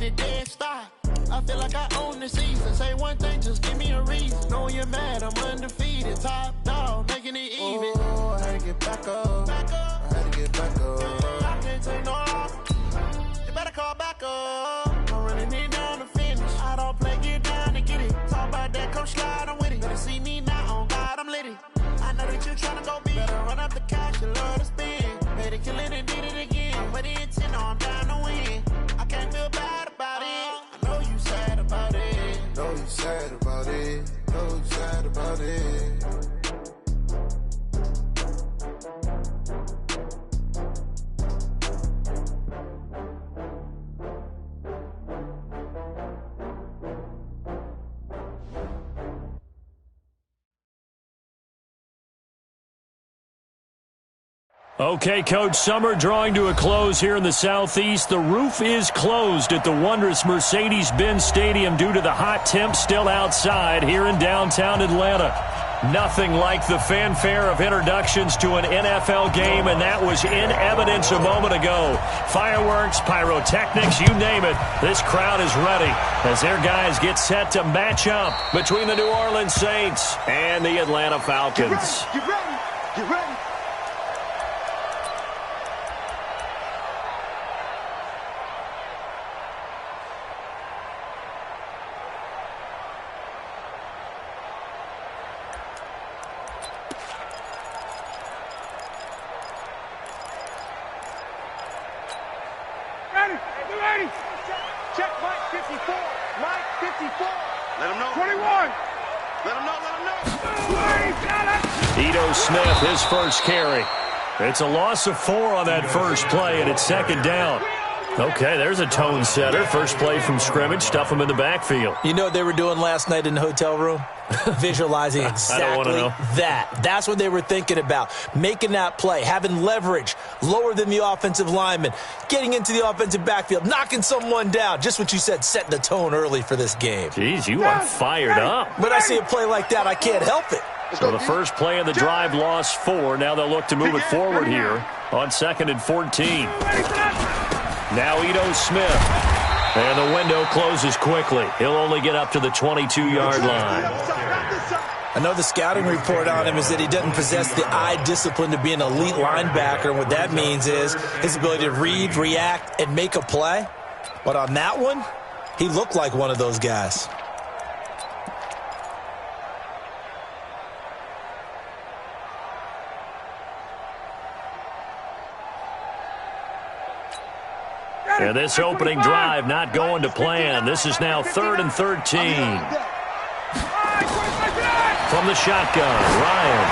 hit it, dead stop. I feel like I own the season. Say one thing, just give me a reason. Know you're mad, I'm undefeated. Top dog, making it even. Oh, I had to get back up. I had to get back up. I can't take no loss. You better call back up. I'm running it down to finish. I don't play, get down to get it. Talk about that, come slide, I'm with it. Better see me now, on God, I'm lit it. I know that you tryna go big. Better run up the cash, you love to spend. Made it, kill it, and did it again. But the intent, I'm down to win. I can't feel bad about it. I know you sad about it. Know you sad about it. Know you sad about it. Okay, Coach, summer drawing to a close here in the Southeast. The roof is closed at the wondrous Mercedes-Benz Stadium due to the hot temps still outside here in downtown Atlanta. Nothing like the fanfare of introductions to an NFL game, and that was in evidence a moment ago. Fireworks, pyrotechnics, you name it. This crowd is ready as their guys get set to match up between the New Orleans Saints and the Atlanta Falcons. Get ready, get ready. Check Mike 54. Mike 54. Let him know. 21. Let him know. Ito Smith, his first carry. It's a loss of 4 on that first play, and it's second down. Okay, there's a tone setter. First play from scrimmage, stuff him in the backfield. You know what they were doing last night in the hotel room? Visualizing exactly that. That's what they were thinking about. Making that play, having leverage, lower than the offensive lineman, getting into the offensive backfield, knocking someone down. Just what you said, setting the tone early for this game. Jeez, you are fired up. When I see a play like that, I can't help it. So the first play of the drive lost 4. Now they'll look to move it forward here on 2nd and 14. Now Ito Smith. And the window closes quickly. He'll only get up to the 22-yard line. I know the scouting report on him is that he doesn't possess the eye discipline to be an elite linebacker. And what that means is his ability to read, react, and make a play. But on that one, he looked like one of those guys. And this opening drive not going to plan. This is now 3rd and 13. From the shotgun, Ryan.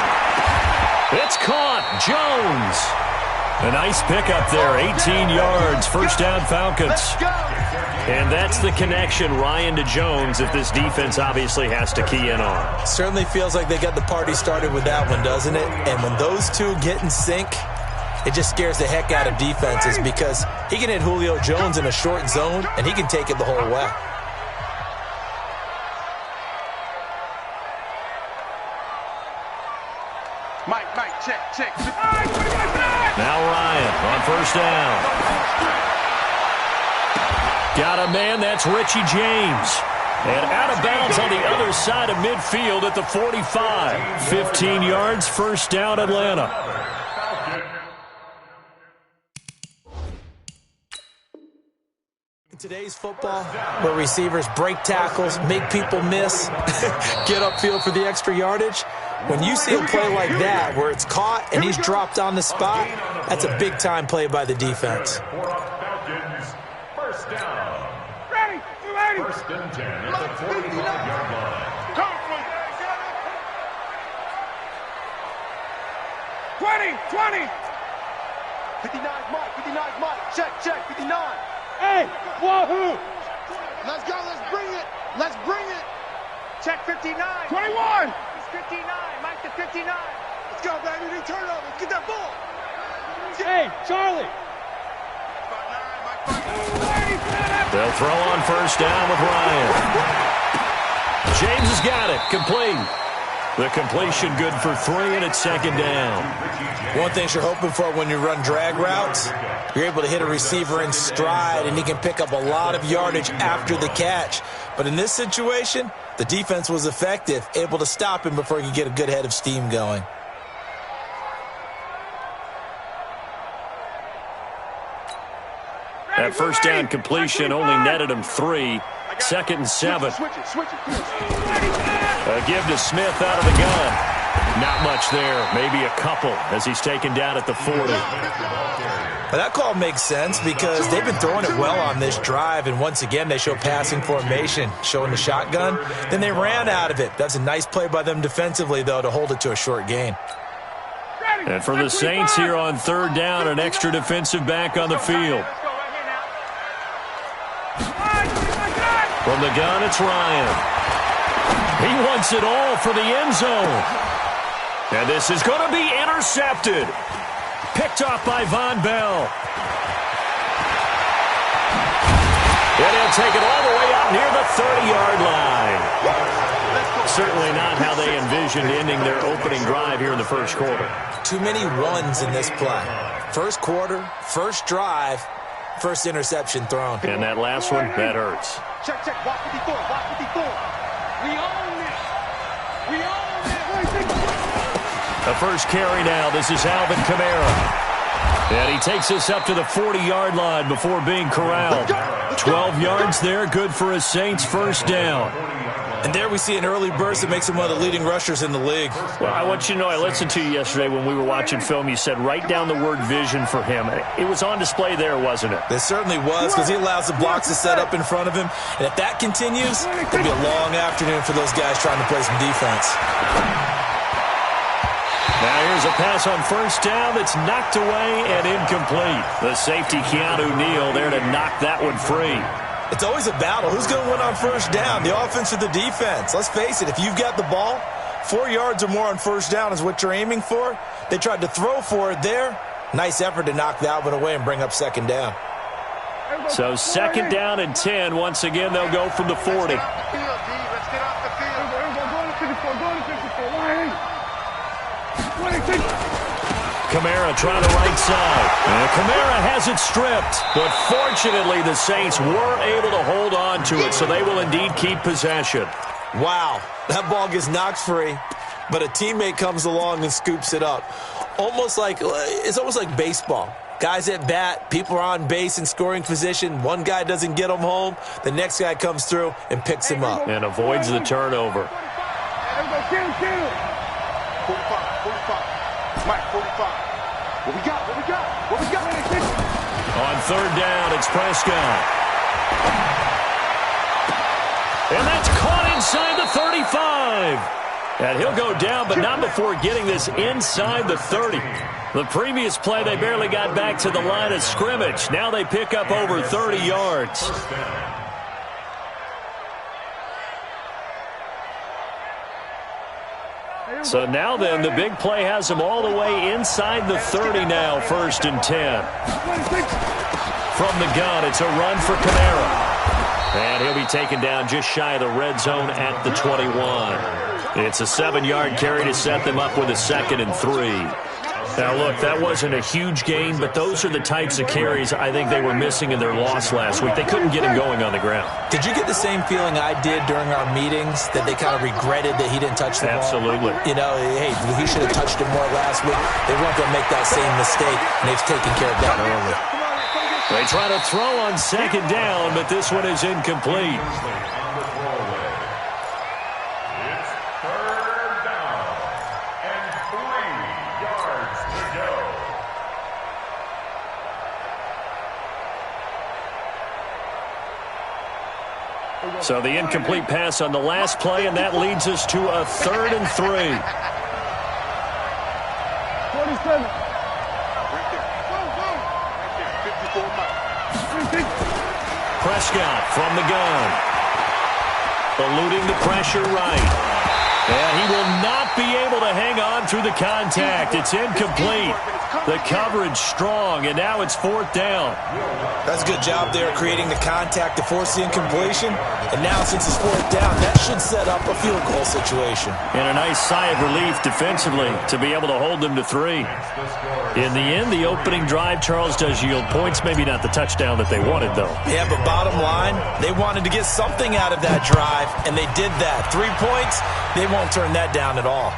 It's caught. Jones. A nice pickup there. 18 yards. First down, Falcons. And that's the connection, Ryan to Jones, that this defense obviously has to key in on. Certainly feels like they got the party started with that one, doesn't it? And when those two get in sync, it just scares the heck out of defenses because he can hit Julio Jones in a short zone, and he can take it the whole way. Mike, check. Now Ryan on first down. Got a man, that's Richie James. And out of bounds on the other side of midfield at the 45. 15 yards, first down, Atlanta. Today's football, where receivers break tackles, make people miss, get upfield for the extra yardage. When you see a play like that, where it's caught and he's dropped on the spot, that's a big-time play by the defense. First down. Ready. First and 10 at the 45-yard line. 20. 59 Mike. Check. 59. Hey, wahoo! Let's go. Let's bring it. Check 59. 21. It's 59. Mike to 59. Let's go, baby. New turnover. Let's get that ball. Hey, Charlie. They'll throw on first down with Ryan. James has got it. Complete. The completion good for 3, and it's second down. One thing you're hoping for when you run drag routes, you're able to hit a receiver in stride, and he can pick up a lot of yardage after the catch. But in this situation, the defense was effective, able to stop him before he could get a good head of steam going. That first down completion only netted him 3. Second and 7. A give to Smith out of the gun. Not much there. Maybe a couple as he's taken down at the 40. Well, that call makes sense because they've been throwing it well on this drive, and once again they show passing formation, showing the shotgun. Then they ran out of it. That's a nice play by them defensively, though, to hold it to a short gain. And for the Saints here on third down, an extra defensive back on the field. From the gun, it's Ryan. He wants it all for the end zone. And this is going to be intercepted. Picked off by Von Bell. And he'll take it all the way out near the 30-yard line. Certainly not how they envisioned ending their opening drive here in the first quarter. Too many ones in this play. First quarter, first drive, first interception thrown. And that last one, that hurts. Check, block 54, block 54. We own it. We own it. The first carry now. This is Alvin Kamara. And he takes us up to the 40-yard line before being corralled. 12 yards there, good for a Saints first down. And there we see an early burst that makes him one of the leading rushers in the league. Well, I want you to know, I listened to you yesterday when we were watching film. You said write down the word vision for him. It was on display there, wasn't it? It certainly was, because he allows the blocks to set up in front of him. And if that continues, it'll be a long afternoon for those guys trying to play some defense. Now here's a pass on first down that's knocked away and incomplete. The safety, Keanu Neal, there to knock that one free. It's always a battle. Who's going to win on first down, the offense or the defense? Let's face it, if you've got the ball, 4 yards or more on first down is what you're aiming for. They tried to throw for it there. Nice effort to knock that one away and bring up second down. So second down and 10. Once again, they'll go from the 40. Let's get off the field. Kamara trying the right side. And Kamara has it stripped. But fortunately, the Saints were able to hold on to it, so they will indeed keep possession. Wow, that ball gets knocked free, but a teammate comes along and scoops it up. It's almost like baseball. Guys at bat, people are on base in scoring position. One guy doesn't get him home. The next guy comes through and picks him up. And avoids the turnover. 45. Mike, 45. What we got? On third down, it's Prescott. And that's caught inside the 35. And he'll go down, but not before getting this inside the 30. The previous play, they barely got back to the line of scrimmage. Now they pick up over 30 yards. So now then, the big play has them all the way inside the 30 now, first and 10. From the gun, it's a run for Kamara. And he'll be taken down just shy of the red zone at the 21. It's a 7-yard carry to set them up with a 2nd and 3. Now, look, that wasn't a huge gain, but those are the types of carries I think they were missing in their loss last week. They couldn't get him going on the ground. Did you get the same feeling I did during our meetings, that they kind of regretted that he didn't touch the ball? Absolutely. You know, hey, he should have touched it more last week. They weren't going to make that same mistake, and they've taken care of that early. They try to throw on second down, but this one is incomplete. So the incomplete pass on the last play, and that leads us to a 3rd and 3. 47. Prescott from the gun. Eluding the pressure right. And he will not be able to hang on through the contact. It's incomplete. The coverage strong, and now it's 4th down. That's a good job there creating the contact to force the incompletion. And now since it's 4th down, that should set up a field goal situation. And a nice sigh of relief defensively to be able to hold them to 3. In the end, the opening drive, Charles, does yield points. Maybe not the touchdown that they wanted, though. Yeah, but bottom line, they wanted to get something out of that drive, and they did that. 3 points, they won't turn that down at all.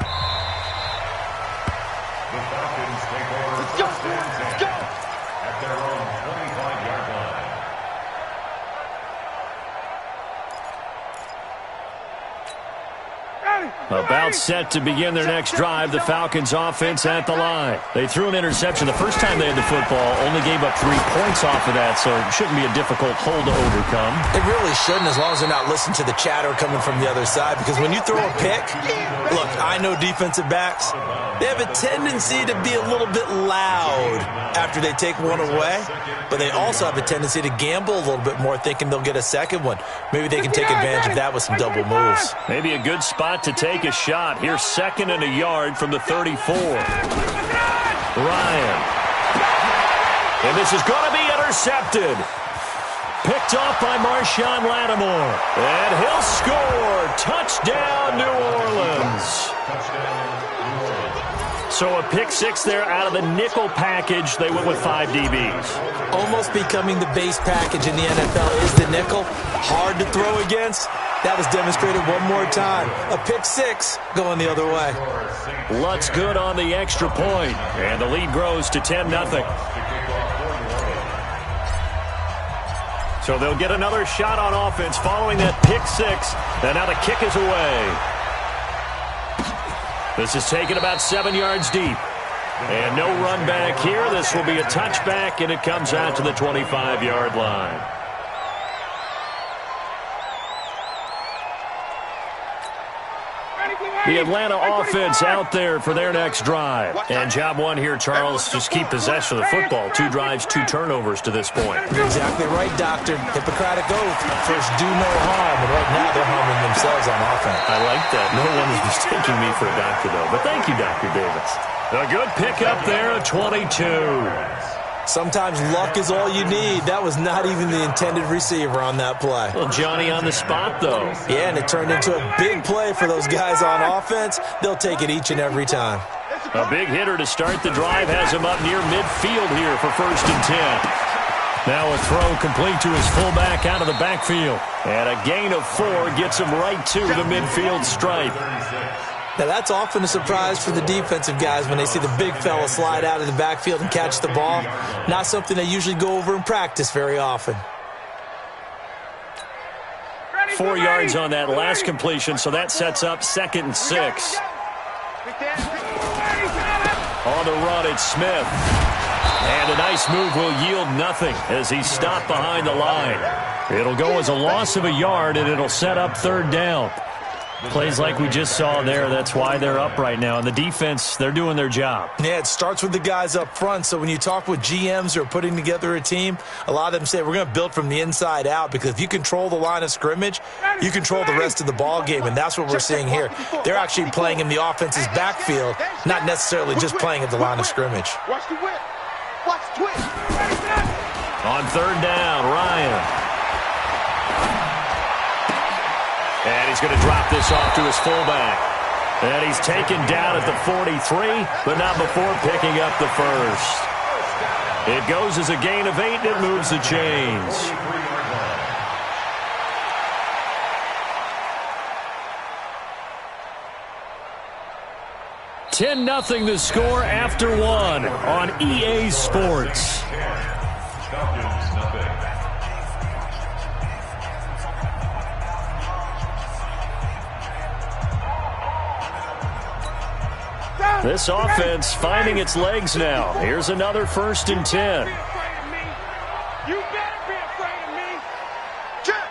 About set to begin their next drive, the Falcons offense at the line. They threw an interception the first time they had the football, only gave up 3 points off of that, so it shouldn't be a difficult hole to overcome. It really shouldn't, as long as they're not listening to the chatter coming from the other side, because when you throw a pick, look, I know defensive backs, they have a tendency to be a little bit loud after they take one away, but they also have a tendency to gamble a little bit more, thinking they'll get a second one. Maybe they can take advantage of that with some double moves. Maybe a good spot to take a shot. Here's 2nd and a yard from the 34. Ryan. And this is going to be intercepted. Picked off by Marshawn Lattimore. And he'll score. Touchdown, New Orleans. So a pick 6 there out of the nickel package. They went with 5 DBs. Almost becoming the base package in the NFL is the nickel. Hard to throw against. That was demonstrated one more time. A pick 6 going the other way. Lutz good on the extra point. And the lead grows to 10-0. So they'll get another shot on offense following that pick 6. And now the kick is away. This is taken about 7 yards deep. And no run back here. This will be a touchback, and it comes out to the 25-yard line. The Atlanta offense out there for their next drive. And job one here, Charles, just keep possession of the football. 2 drives, 2 turnovers to this point. You're exactly right, Doctor. Hippocratic oath. First, do no harm. And right now, they're harming themselves on offense. I like that. No one is mistaking me for a doctor, though. But thank you, Dr. Davis. A good pickup there at 22. Sometimes luck is all you need. That was not even the intended receiver on that play. Well, Johnny on the spot, though. Yeah, and it turned into a big play for those guys on offense. They'll take it each and every time. A big hitter to start the drive has him up near midfield here for 1st and 10. Now a throw complete to his fullback out of the backfield. And a gain of 4 gets him right to the midfield stripe. Now, that's often a surprise for the defensive guys when they see the big fella slide out of the backfield and catch the ball. Not something they usually go over in practice very often. 4 yards on that last completion, so that sets up 2nd and 6. On the run, it's Smith. And a nice move will yield nothing as he's stopped behind the line. It'll go as a loss of a yard, and it'll set up 3rd down. Plays like we just saw there, that's why they're up right now. And the defense, they're doing their job. Yeah, it starts with the guys up front. So when you talk with GMs who are putting together a team, a lot of them say we're going to build from the inside out, because if you control the line of scrimmage, you control the rest of the ball game, and that's what we're seeing here. They're actually playing in the offense's backfield, not necessarily just playing at the line of scrimmage. Watch the whip. Watch the twist. On 3rd down, Ryan. And he's going to drop this off to his fullback. And he's taken down at the 43, but not before picking up the 1st. It goes as a gain of 8, and it moves the chains. $10-0 the score after 1 on EA Sports. This offense finding its legs now. Here's another 1st and 10. You better be afraid of me. Check.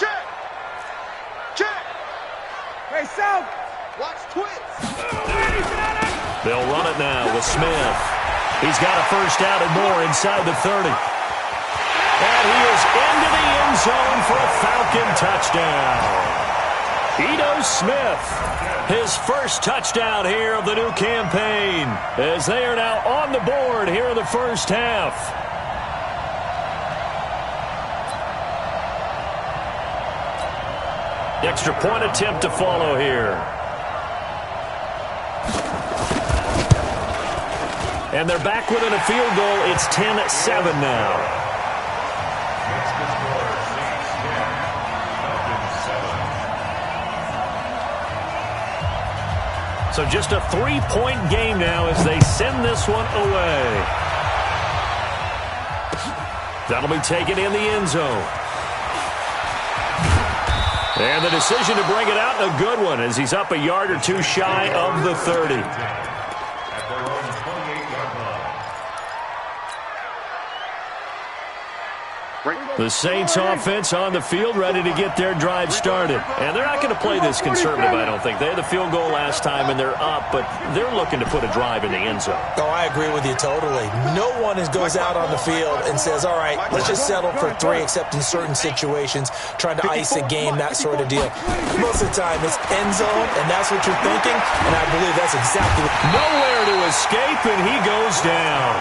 Check. Check. Hey, South. Watch twist. They'll run it now with Smith. He's got a 1st down and more inside the 30. And he is into the end zone for a Falcon touchdown. Ito Smith, his first touchdown here of the new campaign, as they are now on the board here in the first half. Extra point attempt to follow here. And they're back within a field goal. It's 10-7 now. So just a 3-point game now as they send this one away. That'll be taken in the end zone. And the decision to bring it out, a good one, as he's up a yard or two shy of the 30. The Saints offense on the field, ready to get their drive started. And they're not going to play this conservative, I don't think. They had the field goal last time, and they're up, but they're looking to put a drive in the end zone. Oh, I agree with you totally. No one goes out on the field and says, all right, let's just settle for 3, except in certain situations, trying to ice a game, that sort of deal. Most of the time, it's end zone, and that's what you're thinking, and I believe that's exactly what... Nowhere to escape, and he goes down.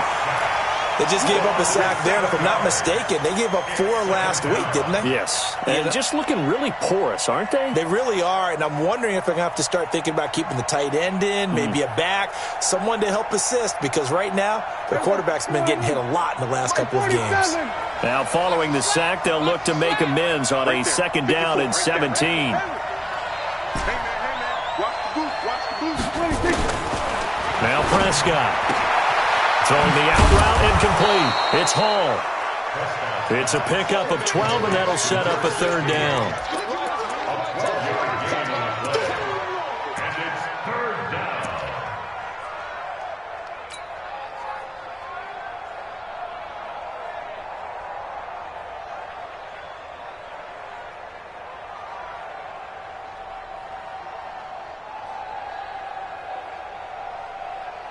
They just gave up a sack there, and if I'm not mistaken, they gave up 4 last week, didn't they? Yes, and just looking really porous, aren't they? They really are, and I'm wondering if they're going to have to start thinking about keeping the tight end in, maybe a back, someone to help assist, because right now, their quarterback's been getting hit a lot in the last couple of games. Now, following the sack, they'll look to make amends on a 2nd down and 17. Now Prescott. Throwing the out route incomplete. It's Hall. It's a pickup of 12, and that'll set up a 3rd down.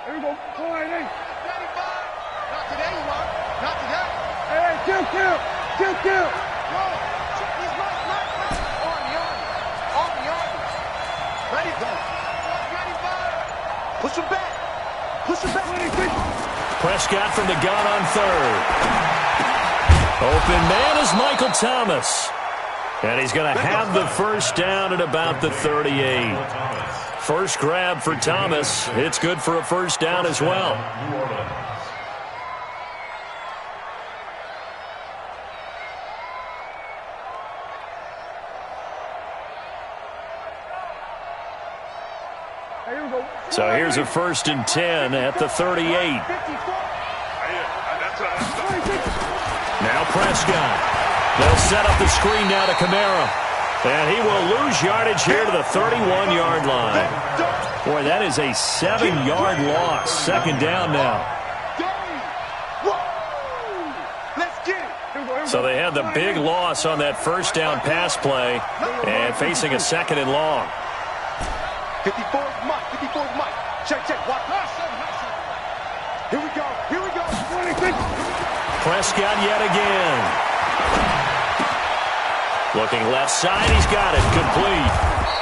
Here we go. All right, hey. Not today, you are. Not today. Hey, kill. No. He's right. On the arm. Ready, go. Ready, fire. Push him back. Prescott from the gun on 3rd. Open man is Michael Thomas. And he's going to have the 1st down at about the 38. First grab for Thomas. It's good for a 1st down as well. So here's a 1st and 10 at the 38. Now Prescott. They'll set up the screen now to Kamara. And he will lose yardage here to the 31-yard line. Boy, that is a 7-yard loss. 2nd down now. So they had the big loss on that 1st down pass play and facing a 2nd and long. 54th Mike. Check. Watch. Here we go. Prescott yet again. Looking left side, he's got it, complete.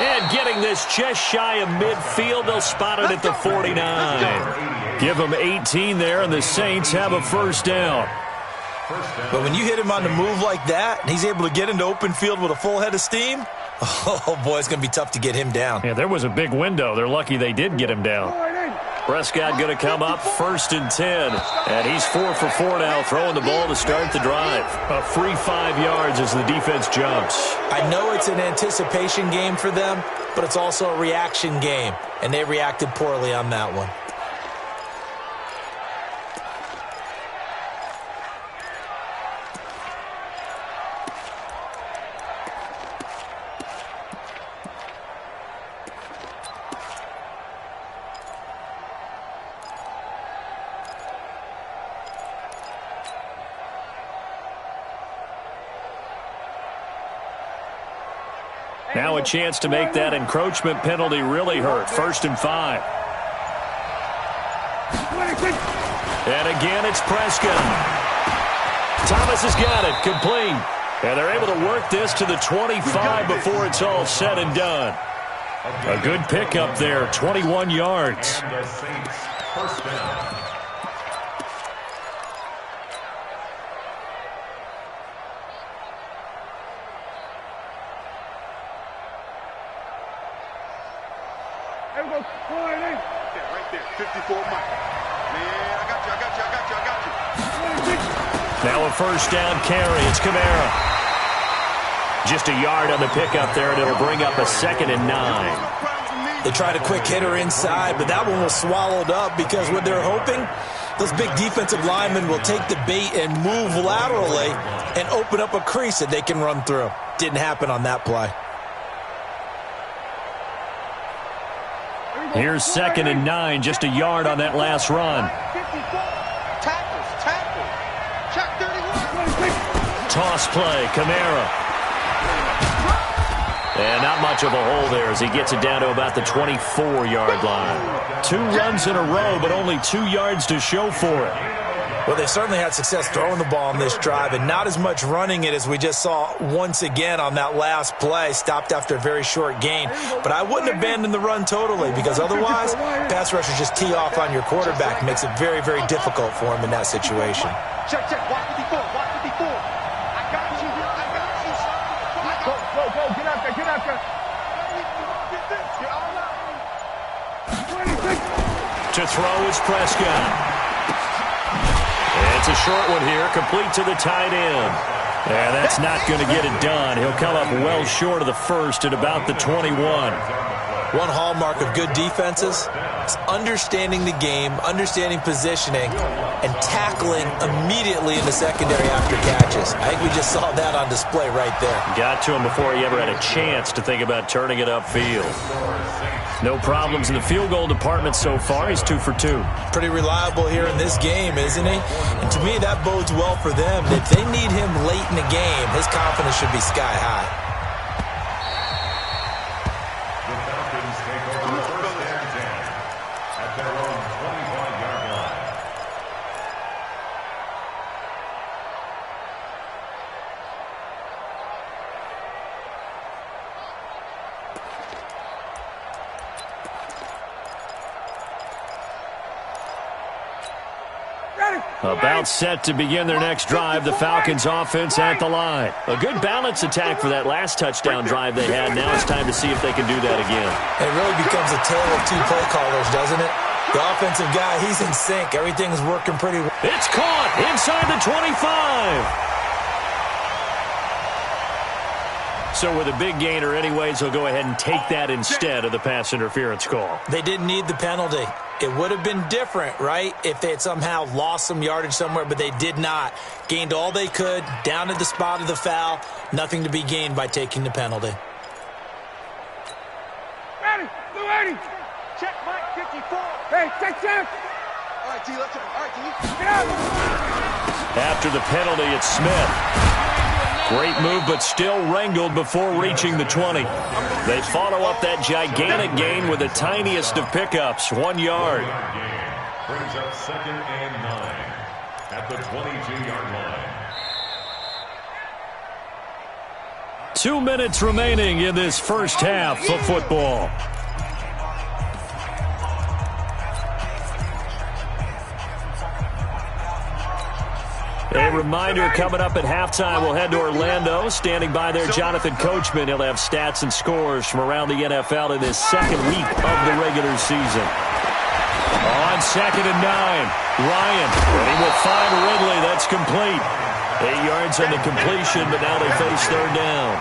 And getting this just shy of midfield, they'll spot it at the 49. Give them 18 there, and the Saints have a 1st down. But when you hit him on the move like that, and he's able to get into open field with a full head of steam, oh boy, it's going to be tough to get him down. Yeah, there was a big window. They're lucky they did get him down. Prescott going to come up 1st and 10. And he's 4 for 4 now, throwing the ball to start the drive. A free 5 yards as the defense jumps. I know it's an anticipation game for them, but it's also a reaction game. And they reacted poorly on that one. Now a chance to make that encroachment penalty really hurt. 1st and 5. And again, it's Prescott. Thomas has got it. Complete. And they're able to work this to the 25 before it's all said and done. A good pickup there, 21 yards. And the Saints first down. There we go. Right there, 54 Mike. Man, I got you. Now a first down carry. It's Kamara. Just a yard on the pickup there, and it'll bring up a 2nd and 9. They tried a quick hitter inside, but that one was swallowed up because what they're hoping, those big defensive linemen will take the bait and move laterally and open up a crease that they can run through. Didn't happen on that play. Here's 2nd and 9, just a yard on that last run. Tackle. Check 31. Toss play, Kamara. And not much of a hole there as he gets it down to about the 24-yard line. 2 runs in a row, but only 2 yards to show for it. Well, they certainly had success throwing the ball on this drive and not as much running it as we just saw once again on that last play. Stopped after a very short gain. But I wouldn't abandon the run totally because otherwise, pass rushers just tee off on your quarterback. Makes it very, very difficult for him in that situation. Check. Watch 54. I got you. Go. Get out there. To throw is Prescott. It's a short one here, complete to the tight end. And that's not going to get it done. He'll come up well short of the first at about the 21. One hallmark of good defenses is understanding the game, understanding positioning, and tackling immediately in the secondary after catches. I think we just saw that on display right there. Got to him before he ever had a chance to think about turning it upfield. No problems in the field goal department so far. He's 2 for 2. Pretty reliable here in this game, isn't he? And to me, that bodes well for them. If they need him late in the game, his confidence should be sky high. The Falcons take over first and 10 at their own 25-yard line. About set to begin their next drive, the Falcons offense at the line. A good balance attack for that last touchdown drive they had. Now it's time to see if they can do that again. It really becomes a tale of 2 play callers, doesn't it? The offensive guy, he's in sync. Everything's working pretty well. It's caught inside the 25. So with a big gainer anyways, they'll go ahead and take that instead of the pass interference call. They didn't need the penalty. It would have been different, right, if they had somehow lost some yardage somewhere, but they did not. Gained all they could, down at the spot of the foul. Nothing to be gained by taking the penalty. Ready. Blue 80. Check Mike 54. Hey, check. All right, D, let's go. All right, D. Get out. After the penalty, it's Smith. Great move, but still wrangled before reaching the 20. They follow up that gigantic gain with the tiniest of pickups, 1 yard. Brings up 2nd and 9 at the 22-yard line. 2 minutes remaining in this first half of football. A reminder, coming up at halftime, we'll head to Orlando. Standing by there, Jonathan Coachman. He'll have stats and scores from around the NFL in this second week of the regular season. On 2nd and 9, Ryan. And he will find Ridley. That's complete. 8 yards on the completion, but now they face 3rd down.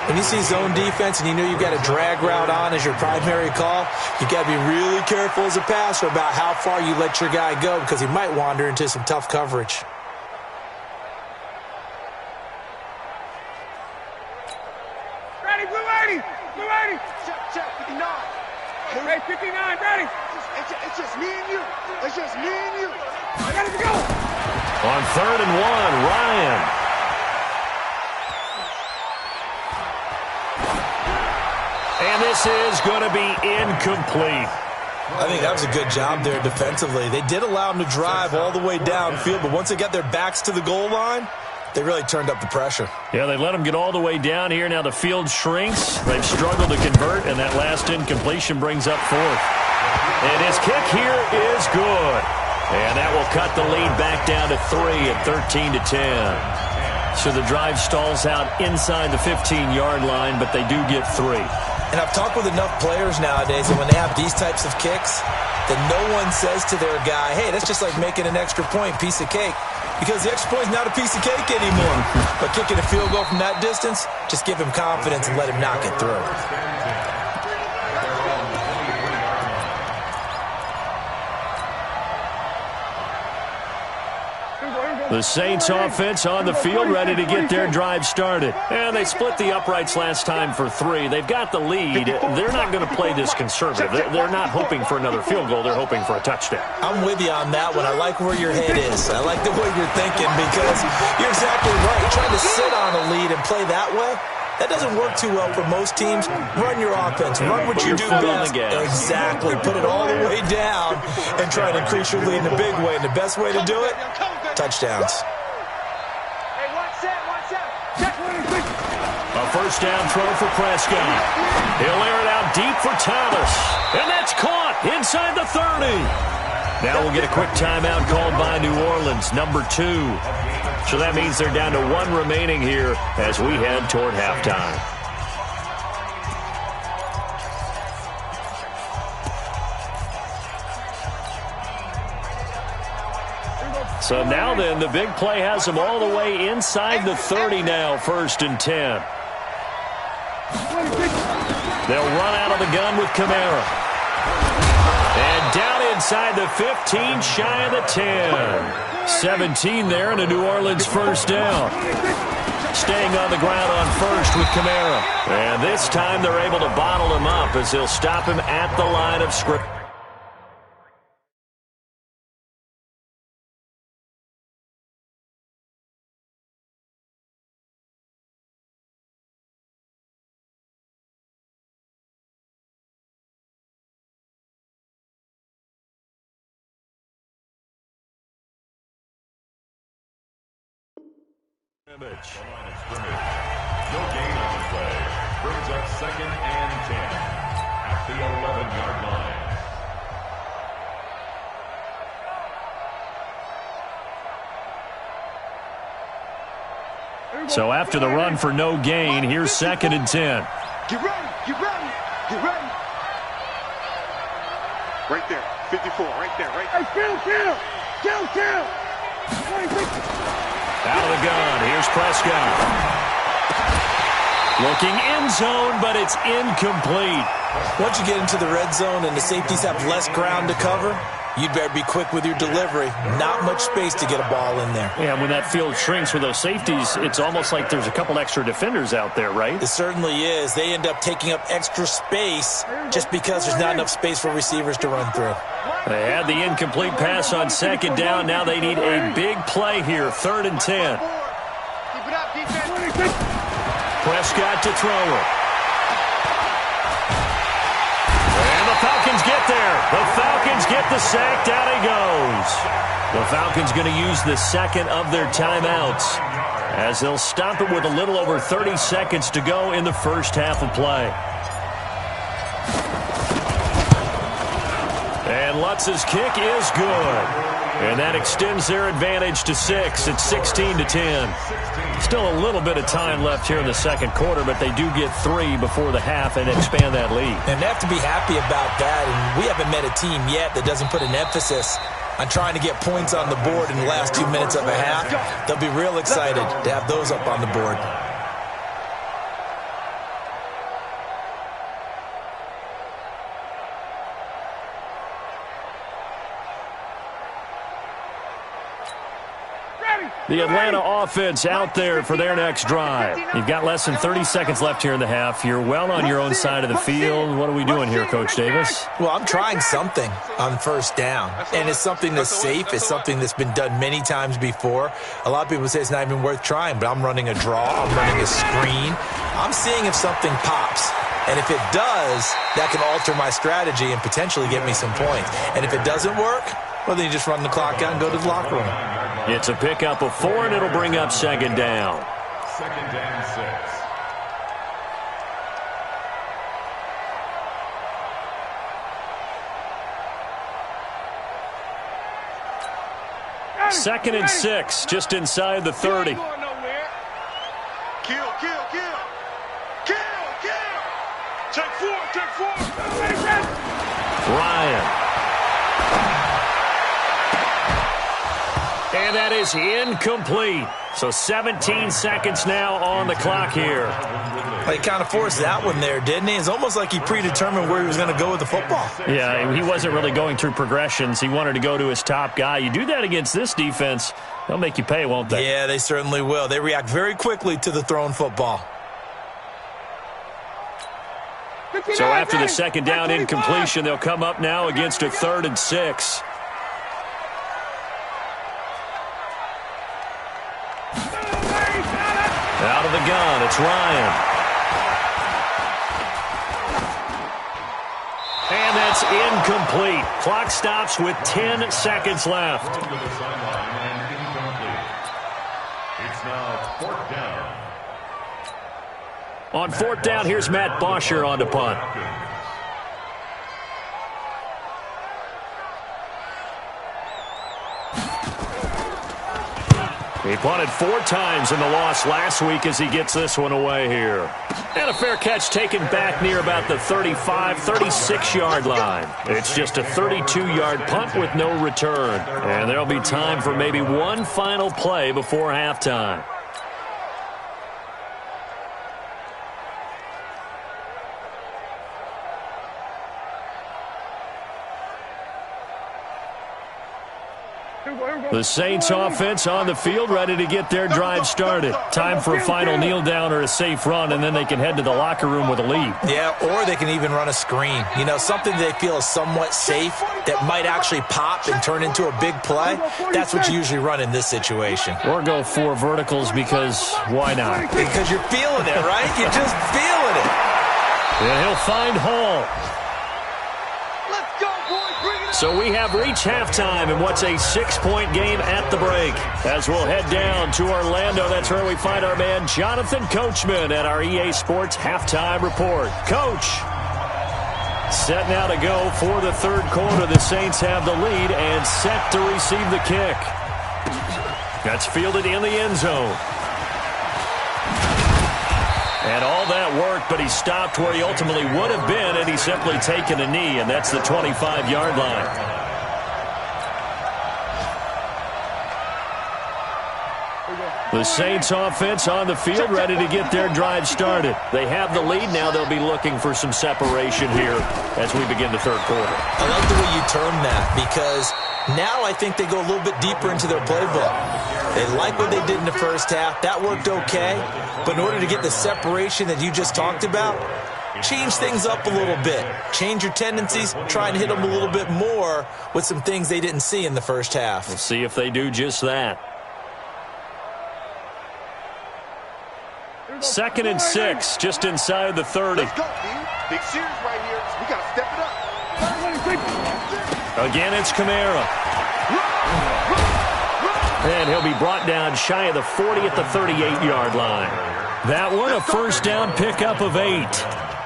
When you see zone defense and you know you've got a drag route on as your primary call, you've got to be really careful as a passer about how far you let your guy go because he might wander into some tough coverage. Ready, Blue 80. Check 59. Hey, 59, ready. It's just me and you. Ready to go. On 3rd and 1, Ryan. And this is going to be incomplete. I think that was a good job there defensively. They did allow them to drive all the way downfield, but once they got their backs to the goal line, They really turned up the pressure. Yeah, they let them get all the way down here. Now the field shrinks. They've struggled to convert, and that last incompletion brings up fourth. And his kick here is good. And that will cut the lead back down to 3 at 13-10. So the drive stalls out inside the 15-yard line, but they do get 3. And I've talked with enough players nowadays that when they have these types of kicks, that no one says to their guy, hey, that's just like making an extra point, piece of cake. Because the extra point is not a piece of cake anymore. But kicking a field goal from that distance, just give him confidence and let him knock it through. The Saints offense on the field, ready to get their drive started. And they split the uprights last time for 3. They've got the lead. They're not going to play this conservative. They're not hoping for another field goal. They're hoping for a touchdown. I'm with you on that one. I like where your head is. I like the way you're thinking because you're exactly right. Trying to sit on a lead and play that way, that doesn't work too well for most teams. Run your offense. Run what you do best. Exactly. Put it all the way down and try to increase your lead in a big way. And the best way to do it, touchdowns. Hey, watch that. A first down throw for Prescott. He'll air it out deep for Thomas. And that's caught inside the 30. Now we'll get a quick timeout called by New Orleans, number 2. So that means they're down to 1 remaining here as we head toward halftime. So now then, the big play has them all the way inside the 30 now, 1st and 10. They'll run out of the gun with Kamara. And down inside the 15, shy of the 10. 17 there and a New Orleans first down. Staying on the ground on first with Kamara. And this time they're able to bottle him up as they'll stop him at the line of scrimmage. The line of scrimmage. No gain on the play. Brings up 2nd and 10 at the 11-yard line. So after the run for no gain, here's 2nd and 10. Get ready. Right there, 54, right there. Hey, kill. Out of the gun, here's Prescott. Looking end zone, but it's incomplete. Once you get into the red zone and the safeties have less ground to cover, you'd better be quick with your delivery. Not much space to get a ball in there. Yeah, when that field shrinks with those safeties, it's almost like there's a couple extra defenders out there, right? It certainly is. They end up taking up extra space just because there's not enough space for receivers to run through. They had the incomplete pass on 2nd down. Now they need a big play here, 3rd and 10. Keep it up, defense. Prescott to throw it. And the Falcons get there. The Falcons get the sack. Down he goes. The Falcons going to use the second of their timeouts as they'll stop it with a little over 30 seconds to go in the first half of play. And Lutz's kick is good. And that extends their advantage to 6. It's 16-10. Still a little bit of time left here in the second quarter, but they do get 3 before the half and expand that lead. And they have to be happy about that. And we haven't met a team yet that doesn't put an emphasis on trying to get points on the board in the last 2 minutes of a half. They'll be real excited to have those up on the board. The Atlanta offense out there for their next drive. You've got less than 30 seconds left here in the half. You're well on your own side of the field. What are we doing here, Coach Davis? Well, I'm trying something on first down, and it's something that's safe. It's something that's been done many times before. A lot of people say it's not even worth trying, but I'm running a draw. I'm running a screen. I'm seeing if something pops. And if it does, that can alter my strategy and potentially get me some points. And if it doesn't work, Well, then you just run the clock out and go to the locker room. It's a pickup of 4, and it'll bring up second down. Second and 6. Second and 6, just inside the 30. Kill, kill, kill. Kill, kill. Take 4, take 4. Ryan. And that is incomplete. So 17 seconds now on the clock here. He kind of forced that one there, didn't he? It's almost like he predetermined where he was going to go with the football. Yeah, he wasn't really going through progressions. He wanted to go to his top guy. You do that against this defense, they'll make you pay, won't they? Yeah, they certainly will. They react very quickly to the thrown football. So after the second down incompletion, they'll come up now against a 3rd and 6. Out of the gun, it's Ryan. And that's incomplete. Clock stops with 10 seconds left. Thrown to the sideline and incomplete. It's now 4th down. On 4th down, here's Matt Bosher on to punt. He punted 4 times in the loss last week as he gets this one away here. And a fair catch taken back near about the 35, 36-yard line. It's just a 32-yard punt with no return. And there'll be time for maybe one final play before halftime. The Saints offense on the field, ready to get their drive started. Time for a final kneel down or a safe run, and then they can head to the locker room with a lead. Yeah, or they can even run a screen. You know, something they feel is somewhat safe that might actually pop and turn into a big play. That's what you usually run in this situation. Or go 4 verticals because why not? Because you're feeling it, right? You're just feeling it. And he'll find Hall. So we have reached halftime in what's a 6-point game at the break. As we'll head down to Orlando, that's where we find our man Jonathan Coachman at our EA Sports Halftime Report. Coach, set now to go for the 3rd quarter. The Saints have the lead and set to receive the kick. That's fielded in the end zone. And all that worked, but he stopped where he ultimately would have been, and he's simply taken a knee, and that's the 25-yard line. The Saints offense on the field, ready to get their drive started. They have the lead. Now they'll be looking for some separation here as we begin the 3rd quarter. I like the way you term that, because now I think they go a little bit deeper into their playbook. They like what they did in the first half. That worked okay. But in order to get the separation that you just talked about, change things up a little bit. Change your tendencies. Try and hit them a little bit more with some things they didn't see in the first half. We'll see if they do just that. 2nd and 6, just inside the 30. Let's go, man. Big series right here. We got to step it up. Again, it's Kamara. And he'll be brought down shy of the 40 at the 38-yard line. That one, a 1st down pickup of 8.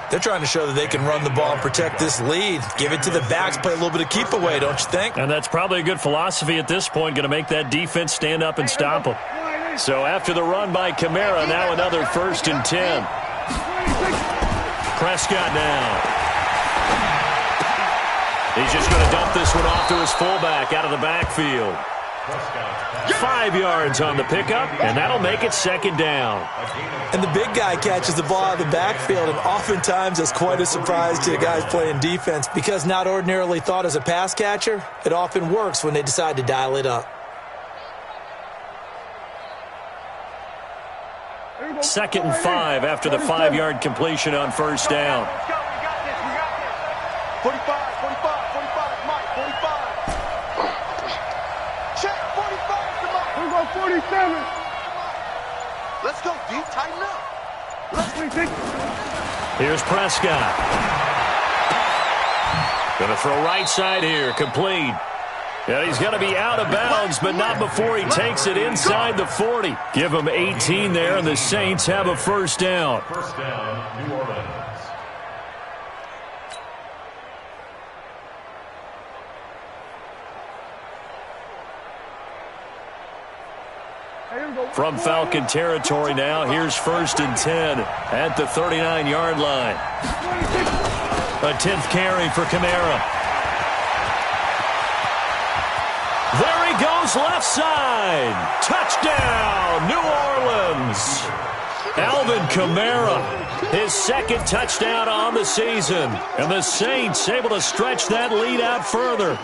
They're trying to show that they can run the ball and protect this lead. Give it to the backs, play a little bit of keep away, don't you think? And that's probably a good philosophy at this point, going to make that defense stand up and stop them. So after the run by Kamara, now another 1st and 10. Prescott now. He's just going to dump this one off to his fullback out of the backfield. 5 yards on the pickup, and that'll make it 2nd down. And the big guy catches the ball out of the backfield, and oftentimes it's quite a surprise to the guys playing defense because not ordinarily thought as a pass catcher, it often works when they decide to dial it up. 2nd and 5 after the 5-yard completion on 1st down. 45, Mike, 45. Check, 45 to Mike. We're going 47. Let's go, D. Tighten up. Here's Prescott. Going to throw right side here, complete. And he's going to be out of bounds, but not before he takes it inside the 40. Give him 18 there, and the Saints have a first down. First down, New Orleans. From Falcon territory now, here's 1st and 10 at the 39-yard line. A 10th carry for Kamara. There he goes, left side. Touchdown, New Orleans. Alvin Kamara, his 2nd touchdown on the season. And the Saints able to stretch that lead out further.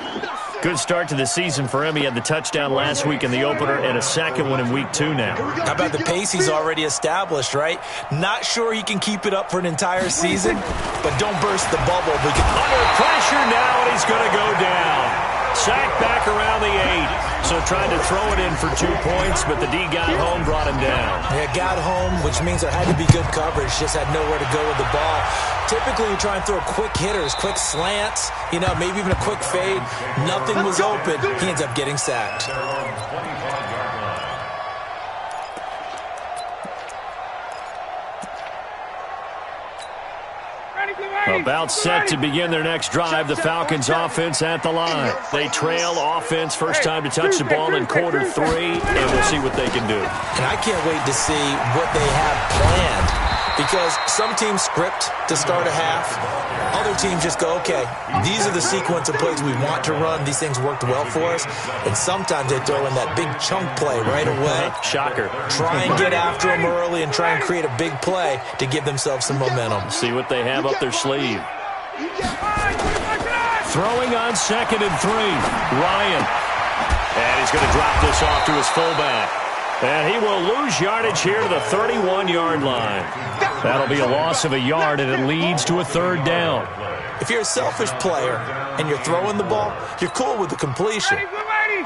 Good start to the season for him. He had the touchdown last week in the opener and a 2nd one in week 2 now. How about the pace he's already established, right? Not sure he can keep it up for an entire season, but don't burst the bubble. Under pressure now, and he's going to go down. Sacked back around the 8. So tried to throw it in for 2 points, but the D got home, brought him down. Yeah, got home, which means there had to be good coverage. Just had nowhere to go with the ball. Typically, you try and throw quick hitters, quick slants, maybe even a quick fade. Nothing was open. He ends up getting sacked. About set to begin their next drive, the Falcons offense at the line. They trail offense, first time to touch the ball in quarter 3, and we'll see what they can do. And I can't wait to see what they have planned, because some teams script to start a half. Other teams just go, okay, these are the sequence of plays we want to run. These things worked well for us. And sometimes they throw in that big chunk play right away. Shocker. Try and get after them early and try and create a big play to give themselves some momentum. See what they have up their sleeve. Throwing on 2nd and 3. Ryan. And he's going to drop this off to his fullback. And he will lose yardage here to the 31-yard line. That'll be a loss of a yard, and it leads to a 3rd down. If you're a selfish player and you're throwing the ball, you're cool with the completion.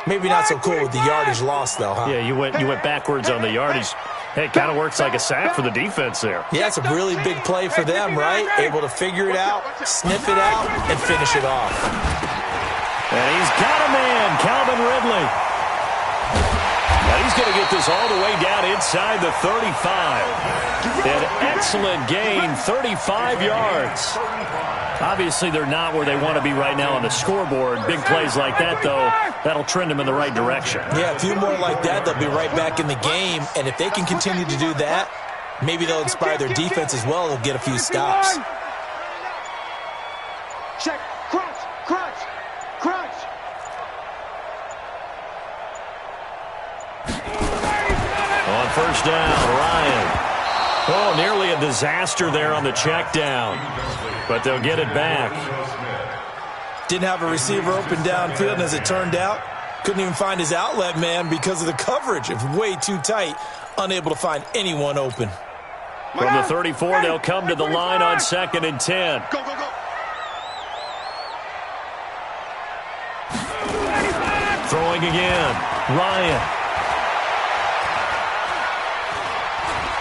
Maybe not so cool with the yardage loss, though, huh? Yeah, you went backwards on the yardage. Hey, it kind of works like a sack for the defense there. Yeah, it's a really big play for them, right? Able to figure it out, sniff it out, and finish it off. And he's got a man, Calvin Ridley. And he's going to get this all the way down inside the 35. An excellent gain, 35 yards. Obviously, they're not where they want to be right now on the scoreboard. Big plays like that, though, that'll trend them in the right direction. Yeah, a few more like that, they'll be right back in the game. And if they can continue to do that, maybe they'll inspire their defense as well. They'll get a few stops. Check. Crunch. Crunch. Crunch. On 1st down, Ryan. Oh, nearly a disaster there on the check down. But they'll get it back. Didn't have a receiver open downfield, and as it turned out, couldn't even find his outlet man because of the coverage. It's way too tight, unable to find anyone open. From the 34, they'll come to the line on 2nd and 10. Go, go, go. Throwing again, Ryan.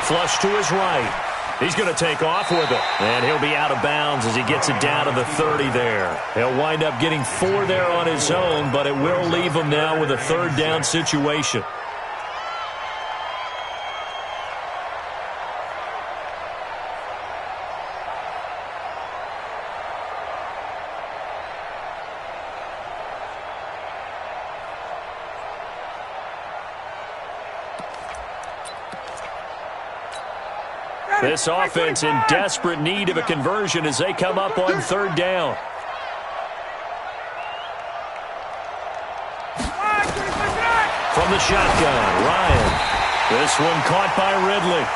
Flush to his right. He's going to take off with it. And he'll be out of bounds as he gets it down to the 30 there. He'll wind up getting 4 there on his own, but it will leave him now with a 3rd down situation. This offense in desperate need of a conversion as they come up on 3rd down. From the shotgun, Ryan. This one caught by Ridley.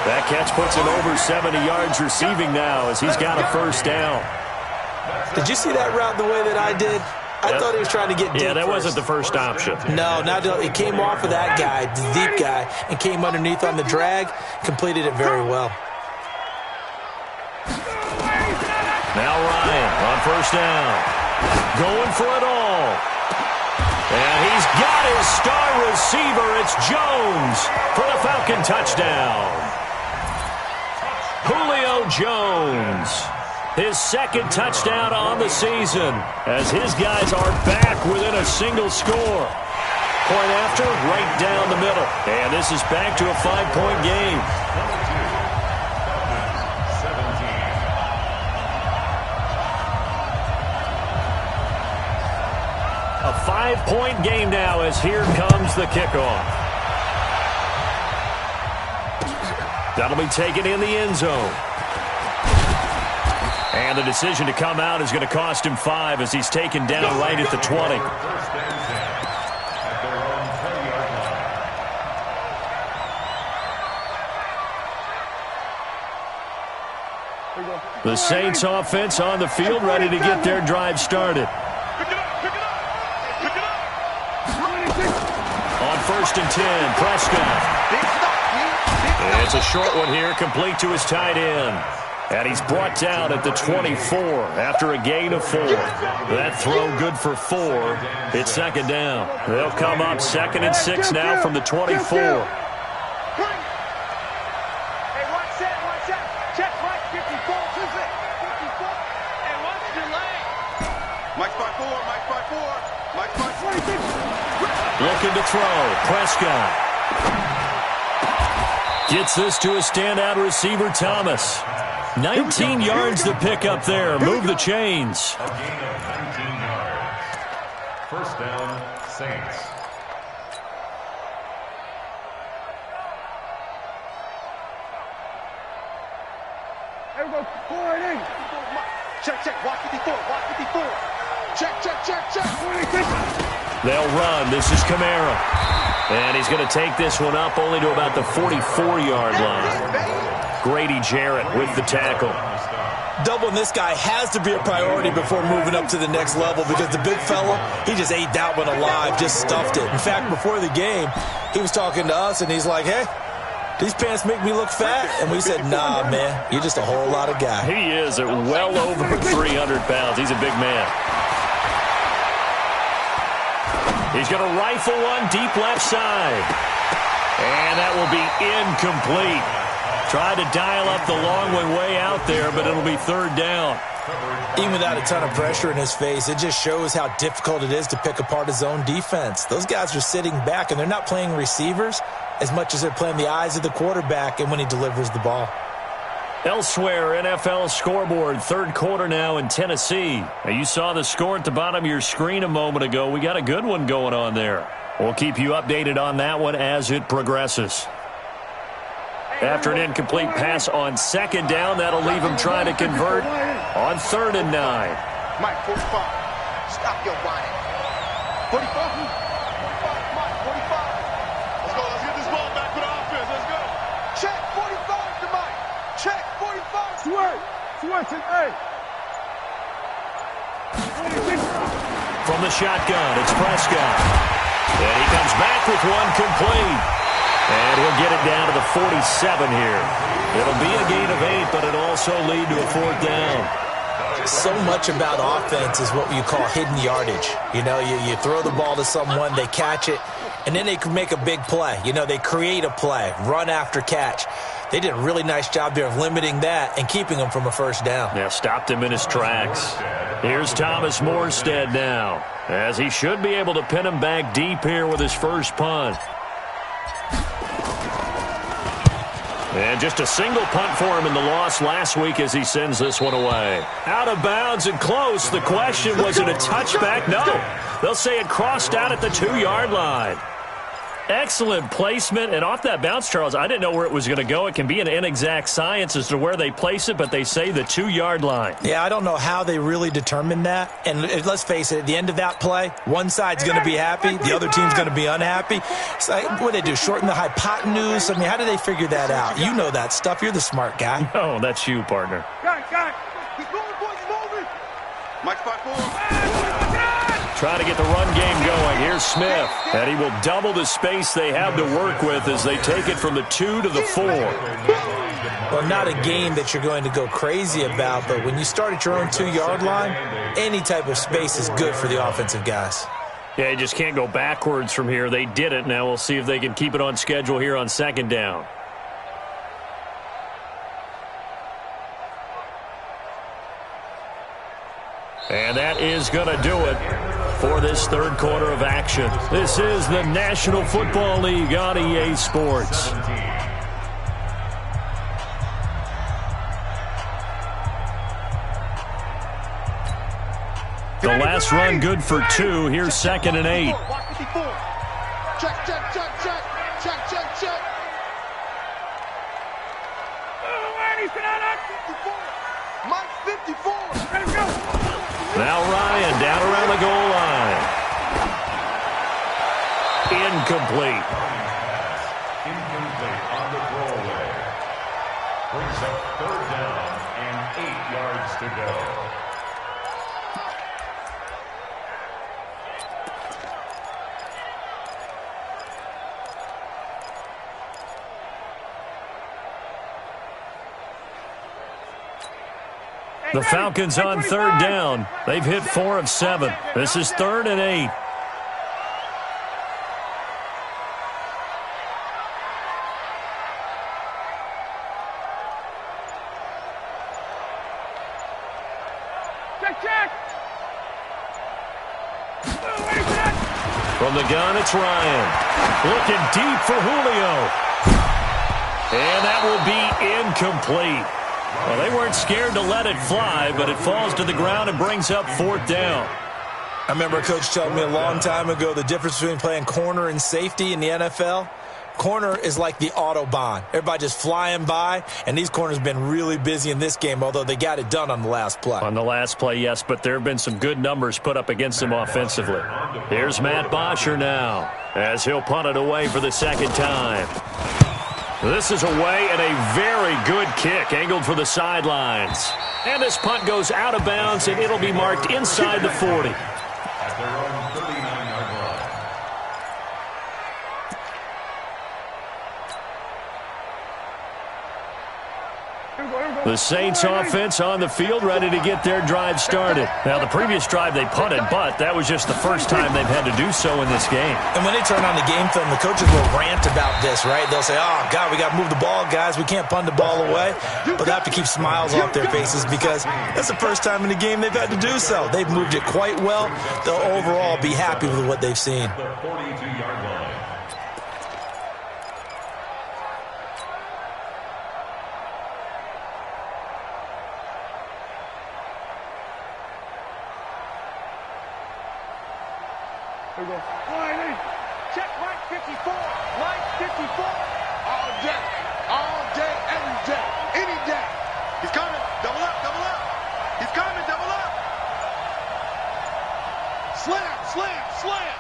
That catch puts him over 70 yards receiving now as he's got a 1st down. Did you see that route the way that I did? I thought he was trying to get deep. Yeah, that first. wasn't the first option. No, it came off of that guy, the deep guy, and came underneath on the drag, completed it very well. Now Ryan on 1st down. Going for it all. And he's got his star receiver. It's Jones for the Falcon touchdown. Julio Jones. His second touchdown on the season as his guys are back within a single score. Point after, right down the middle. And this is back to a 5-point game. A 5-point game now as here comes the kickoff. That'll be taken in the end zone. And the decision to come out is going to cost him 5 as he's taken down right at the 20. The Saints offense on the field ready to get their drive started. On 1st and 10, Prescott. It's a short one here, complete to his tight end. And he's brought down at the 24 after a gain of 4. That throw good for 4. It's second down. They'll come up 2nd and 6 now from the 24. Looking to throw. Prescott. Gets this to a standout receiver, Thomas. 19 yards to pick up there. Move the chains. A gain of 19 yards. First down, Saints. There we go. 4 and 8. Check. Watch 54. Watch 54. Check. They'll run. This is Kamara. And he's going to take this one up only to about the 44-yard line. Grady Jarrett with the tackle. Doubling this guy has to be a priority before moving up to the next level because the big fella, he just ate that one alive, just stuffed it. In fact, before the game, he was talking to us, and he's like, hey, these pants make me look fat. And we said, nah, man, you're just a whole lot of guy. He is at well over 300 pounds. He's a big man. He's going to rifle one deep left side. And that will be incomplete. Tried to dial up the long one way out there, but it'll be 3rd down. Even without a ton of pressure in his face, it just shows how difficult it is to pick apart his own defense. Those guys are sitting back, and they're not playing receivers as much as they're playing the eyes of the quarterback and when he delivers the ball. Elsewhere, NFL scoreboard, 3rd quarter now in Tennessee. Now, you saw the score at the bottom of your screen a moment ago. We got a good one going on there. We'll keep you updated on that one as it progresses. After an incomplete pass on 2nd down, that'll leave him trying to convert on 3rd and 9. Mike, 45. Stop your whining. 45. Mike, 45. Let's go. Let's get this ball back to the offense. Let's go. Check 45 to Mike. Check 45. Switch it. Hey. From the shotgun, it's Prescott. And he comes back with one complete. And he'll get it down to the 47 here. It'll be a gain of 8, but it'll also lead to a 4th down. So much about offense is what you call hidden yardage. You know, you throw the ball to someone, they catch it, and then they can make a big play. You know, they create a play, run after catch. They did a really nice job there of limiting that and keeping him from a 1st down. Yeah, stopped him in his tracks. Here's Thomas Morstead now, as he should be able to pin him back deep here with his first punt. And just a single punt for him in the loss last week as he sends this one away. Out of bounds and close. The question, was it a touchback? No. They'll say it crossed out at the 2-yard line. Excellent placement. And off that bounce, Charles, I didn't know where it was going to go. It can be an inexact science as to where they place it, but they say the 2-yard line. Yeah, I don't know how they really determined that. And let's face it, at the end of that play, one side's going to be happy, the other team's going to be unhappy. It's like, what do they do, shorten the hypotenuse? I mean, how do they figure that out? You know that stuff. You're the smart guy. No, that's you, partner. Got it. Keep moving, boys, moving. Mike, 5-4. Trying to get the run game going. Here's Smith. And he will double the space they have to work with as they take it from the 2 to the 4. Well, not a game that you're going to go crazy about, but when you start at your own 2-yard line, any type of space is good for the offensive guys. Yeah, you just can't go backwards from here. They did it. Now we'll see if they can keep it on schedule here on 2nd down. And that is going to do it for this third quarter of action. This is the National Football League on EA Sports. The last run good for 2. Here's 2nd and 8. Check, check, check, check. Check, check, check. Mike 54. Let's go. Now Ryan down around the goal line. Incomplete. Incomplete on the throwaway. Brings up 3rd down and 8 yards to go. The Falcons on 3rd down. They've hit 4 of 7. This is 3rd and 8. Check, check. From the gun, it's Ryan. Looking deep for Julio. And that will be incomplete. Well, they weren't scared to let it fly, but it falls to the ground and brings up 4th down. I remember a coach telling me a long time ago the difference between playing corner and safety in the NFL. Corner is like the Autobahn. Everybody just flying by, and these corners have been really busy in this game, although they got it done on the last play. On the last play, yes, but there have been some good numbers put up against him offensively. Here's Matt Bosher now, as he'll punt it away for the 2nd time. This is away and a very good kick, angled for the sidelines. And this punt goes out of bounds, and it'll be marked inside the 40. At their own 39-yard line. The Saints offense on the field, ready to get their drive started. Now, the previous drive they punted, but that was just the first time they've had to do so in this game. And when they turn on the game film, the coaches will rant about this, right? They'll say, oh, God, we got to move the ball, guys. We can't punt the ball away. But they have to keep smiles off their faces because that's the first time in the game they've had to do so. They've moved it quite well. They'll overall be happy with what they've seen. The 42-yard line. Here we go. Check Mike 54. Mike 54. All day, every day, any day. He's coming. Double up, double up. He's coming, double up. Slam, slam, slam.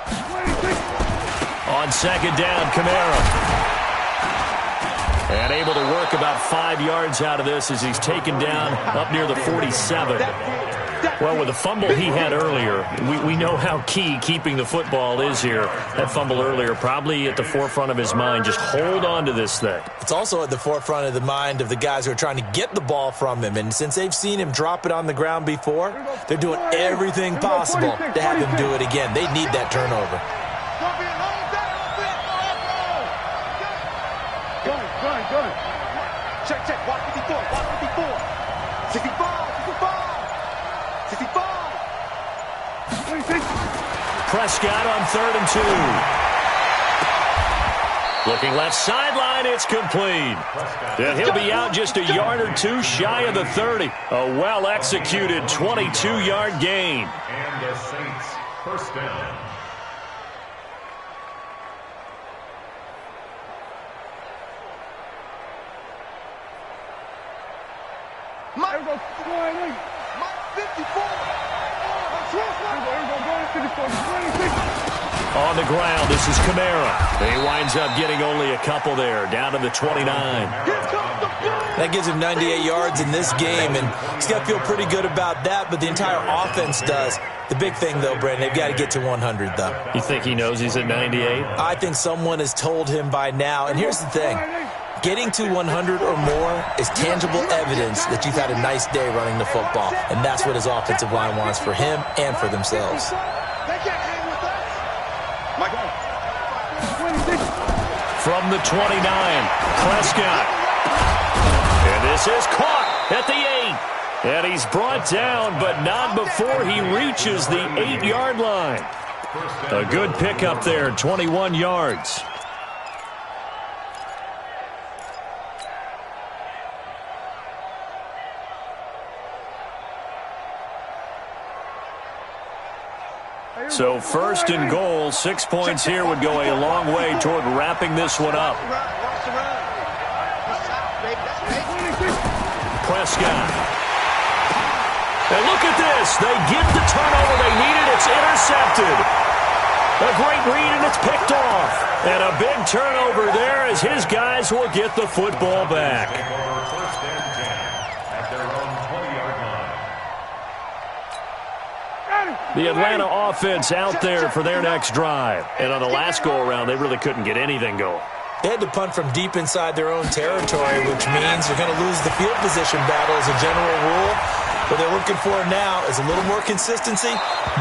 On 2nd down, Kamara. And able to work about 5 yards out of this as he's taken down up near the 47. Well, with the fumble he had earlier, we know how key keeping the football is here. That fumble earlier probably at the forefront of his mind. Just hold on to this thing. It's also at the forefront of the mind of the guys who are trying to get the ball from him. And since they've seen him drop it on the ground before, they're doing everything possible to have him do it again. They need that turnover. Gun. Check, check. Watch 54. Watch 54. 65. 65. 65. Prescott on 3rd and 2. Looking left sideline, it's complete. And he'll be out just a yard or two shy of the 30. A well-executed 22-yard gain. And the Saints, 1st down. Mike 54. On the ground, this is Kamara. He winds up getting only a couple there, down to the 29. That gives him 98 yards in this game, and he's got to feel pretty good about that, but the entire offense does. The big thing, though, Brandon, they've got to get to 100, though. You think he knows he's at 98? I think someone has told him by now, and here's the thing. Getting to 100 or more is tangible evidence that you've had a nice day running the football, and that's what his offensive line wants for him and for themselves. They can't hang with us. From the 29, Prescott. And this is caught at the 8. And he's brought down, but not before he reaches the 8-yard line. A good pickup there, 21 yards. So first and goal, 6 points here would go a long way toward wrapping this one up. Prescott. And look at this. They get the turnover they needed. It's intercepted. A great read, and it's picked off. And a big turnover there as his guys will get the football back. First and 10 at their own 20-yard line. The Atlanta offense out there for their next drive. And on the last go-around, they really couldn't get anything going. They had to punt from deep inside their own territory, which means you're going to lose the field position battle as a general rule. What they're looking for now is a little more consistency,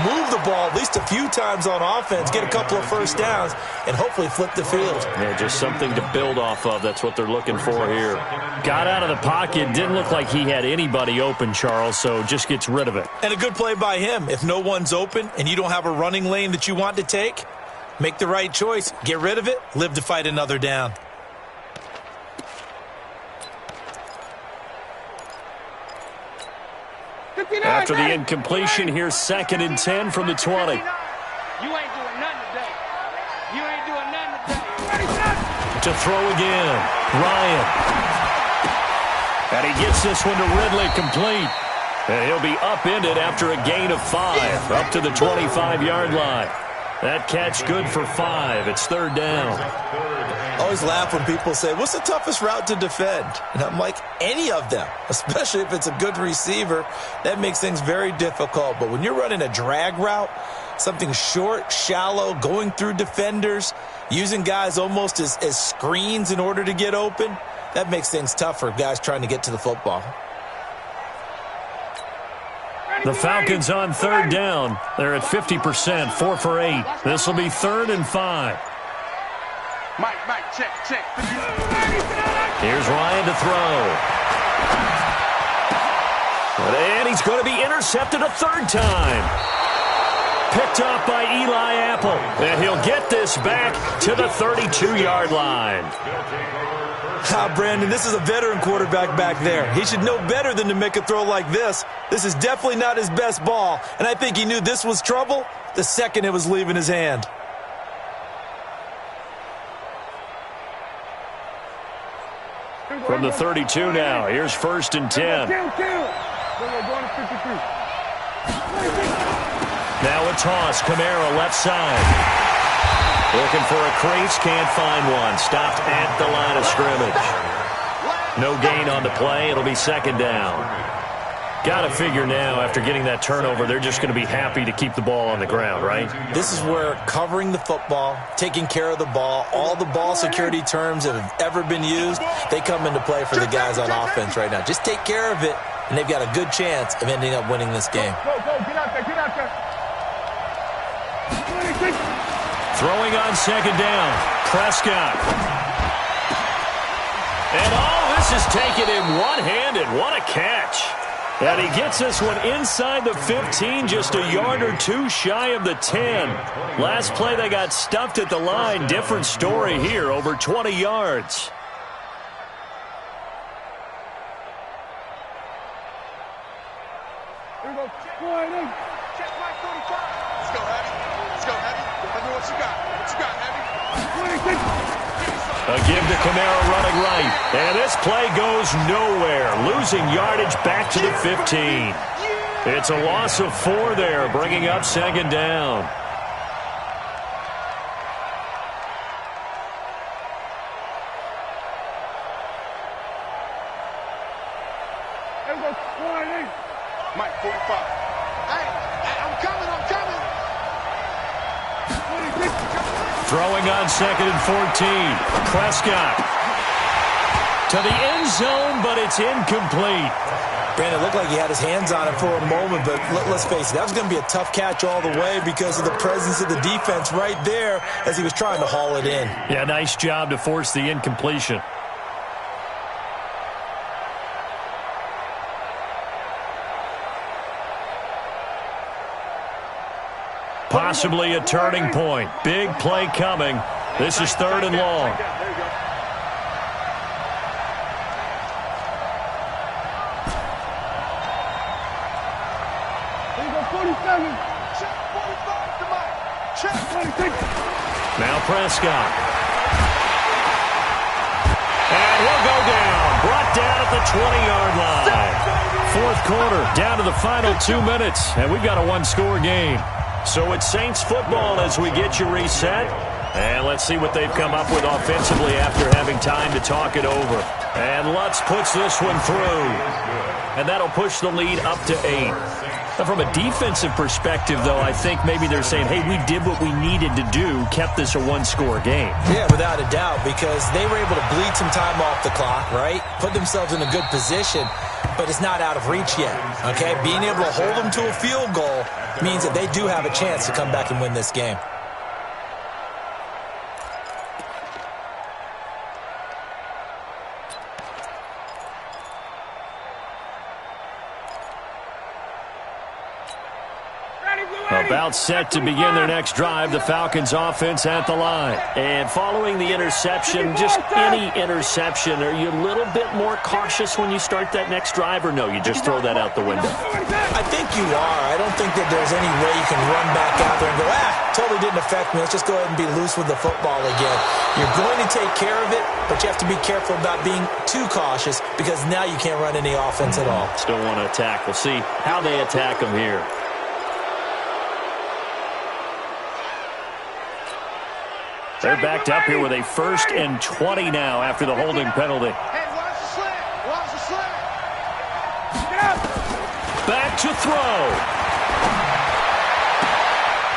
move the ball at least a few times on offense, get a couple of first downs, and hopefully flip the field. Yeah, just something to build off of. That's what they're looking for here. Got out of the pocket. Didn't look like he had anybody open, Charles, so just gets rid of it. And a good play by him. If no one's open and you don't have a running lane that you want to take, make the right choice. Get rid of it. Live to fight another down. After the incompletion, here's 2nd and 10 from the 20. You ain't doing nothing today. You ain't doing nothing today. To throw again. Ryan. And he gets this one to Ridley complete. And he'll be upended after a gain of 5, up to the 25-yard line. That catch good for 5. It's 3rd down. I always laugh when people say, what's the toughest route to defend? And I'm like, any of them, especially if it's a good receiver. That makes things very difficult. But when you're running a drag route, something short, shallow, going through defenders, using guys almost as screens in order to get open, that makes things tough for guys trying to get to the football. The Falcons on 3rd down. They're at 50%, 4 for 8. This will be 3rd and 5. Mike, check. Here's Ryan to throw. And he's going to be intercepted a 3rd time. Picked off by Eli Apple. And he'll get this back to the 32-yard line. Brandon, this is a veteran quarterback back there. He should know better than to make a throw like this. This is definitely not his best ball, and I think he knew this was trouble the second it was leaving his hand. From the 32 now, here's 1st and 10. Now a toss, Kamara left side. Looking for a crease, can't find one. Stopped at the line of scrimmage. No gain on the play. It'll be 2nd down. Got to figure now, after getting that turnover, they're just going to be happy to keep the ball on the ground, right? This is where covering the football, taking care of the ball, all the ball security terms that have ever been used, they come into play for the guys on offense right now. Just take care of it, and they've got a good chance of ending up winning this game. Go, get out there. Throwing on 2nd down, Prescott. And this is taken in one-handed. What a catch. And he gets this one inside the 15, just a yard or 2 shy of the 10. Last play they got stuffed at the line. Different story here, over 20 yards. Here we go. Check my 45. Let's go, Heavy. Let me know what you got. Heavy? A give to Kamara running right. And this play goes nowhere. Losing yardage back to the 15. It's a loss of 4 there, bringing up 2nd down. Here we go. Mike, 45. Hey, I'm coming. Throwing on 2nd and 14. Prescott to the end zone, but it's incomplete. Brandon, it looked like he had his hands on it for a moment, but let's face it, that was going to be a tough catch all the way because of the presence of the defense right there as he was trying to haul it in. Yeah, nice job to force the incompletion. possibly a turning point. Big play coming. This is 3rd and long. Now Prescott. And he'll go down. Brought down at the 20-yard line. 4th quarter, down to the final 2 minutes, and we've got a one-score game. So it's Saints football as we get you reset. And let's see what they've come up with offensively after having time to talk it over. And Lutz puts this one through. And that'll push the lead up to 8. Now, from a defensive perspective, though, I think maybe they're saying, hey, we did what we needed to do, kept this a one-score game. Yeah, without a doubt, because they were able to bleed some time off the clock, right? Put themselves in a good position, but it's not out of reach yet, okay? Being able to hold them to a field goal means that they do have a chance to come back and win this game. About set to begin their next drive, the Falcons offense at the line. And following the interception, just any interception, are you a little bit more cautious when you start that next drive, or no, you just throw that out the window? I think you are. I don't think that there's any way you can run back out there and go, totally didn't affect me. Let's just go ahead and be loose with the football again. You're going to take care of it, but you have to be careful about being too cautious because now you can't run any offense at all. Still want to attack. We'll see how they attack them here. They're backed up here with a 1st and 20 now after the holding penalty. Hey, watch the slant. Watch the slant. Back to throw.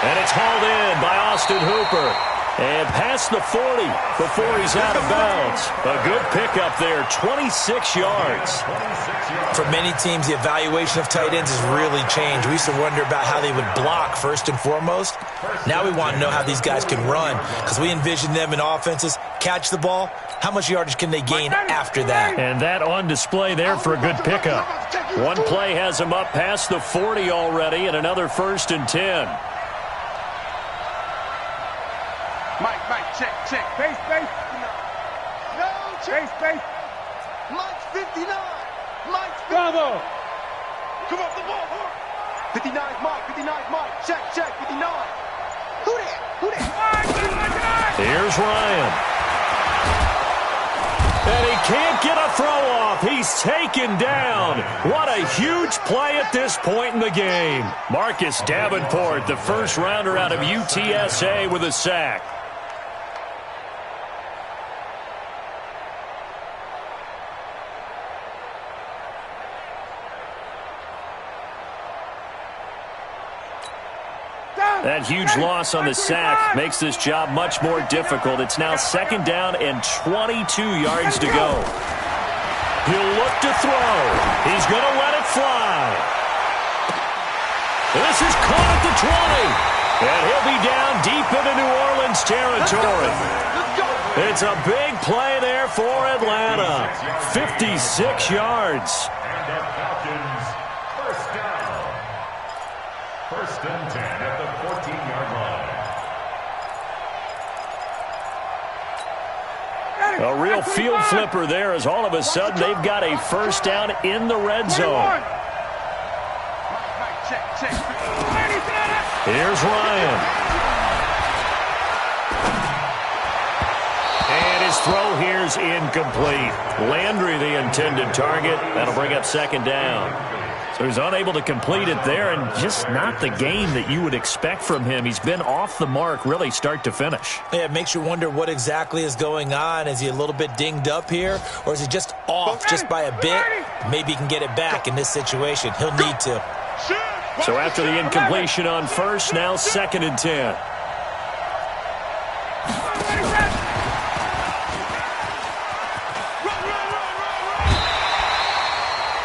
And it's hauled in by Austin Hooper. And past the 40 before he's out of bounds. A good pickup there, 26 yards. For many teams, the evaluation of tight ends has really changed. We used to wonder about how they would block first and foremost. Now we want to know how these guys can run because we envision them in offenses, catch the ball. How much yardage can they gain after that? And that on display there for a good pickup. One play has him up past the 40 already and another 1st and 10. Mike, check. Base. No, check. Base. Mike's 59. Mike's 59. Bravo. Come off the ball, hard. 59's Mike. Check, 59. Who that? Here's Ryan. And he can't get a throw off. He's taken down. What a huge play at this point in the game. Marcus Davenport, the first rounder out of UTSA with a sack. That huge loss on the sack makes this job much more difficult. It's now 2nd down and 22 yards to go. He'll look to throw. He's going to let it fly. This is caught at the 20. And he'll be down deep into New Orleans territory. It's a big play there for Atlanta. 56 yards. And the Falcons, 1st down. 1st and 10 at the 14-yard line. A real field flipper there as all of a sudden they've got a 1st down in the red zone. Here's Ryan. And his throw here's incomplete. Landry the intended target. That'll bring up 2nd down. So he's unable to complete it there, and just not the game that you would expect from him. He's been off the mark really start to finish. Yeah, it makes you wonder what exactly is going on. Is he a little bit dinged up here, or is he just off just by a bit? Maybe he can get it back in this situation. He'll need to. So after the incompletion on 1st, now 2nd and 10.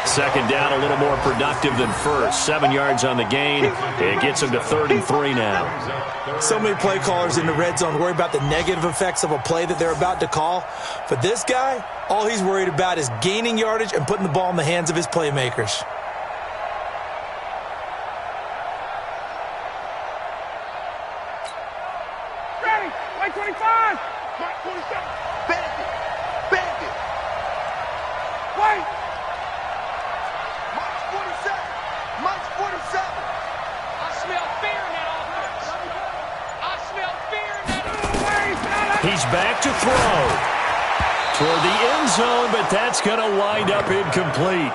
Second down, a little more productive than 1st. 7 yards on the gain. It gets him to 3rd and 3 now. So many play callers in the red zone worry about the negative effects of a play that they're about to call. But this guy, all he's worried about is gaining yardage and putting the ball in the hands of his playmakers. He's back to throw. Toward the end zone, but that's going to wind up incomplete.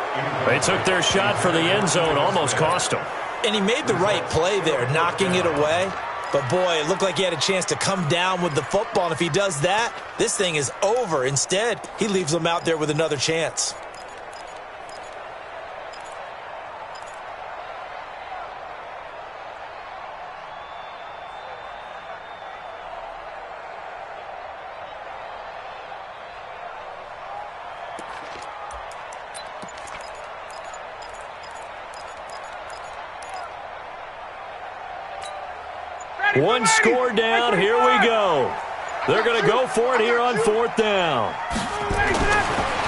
They took their shot for the end zone, almost cost him. And he made the right play there, knocking it away. But, boy, it looked like he had a chance to come down with the football. And if he does that, this thing is over. Instead, he leaves him out there with another chance. One score down, here we go. They're going to go for it here on 4th down.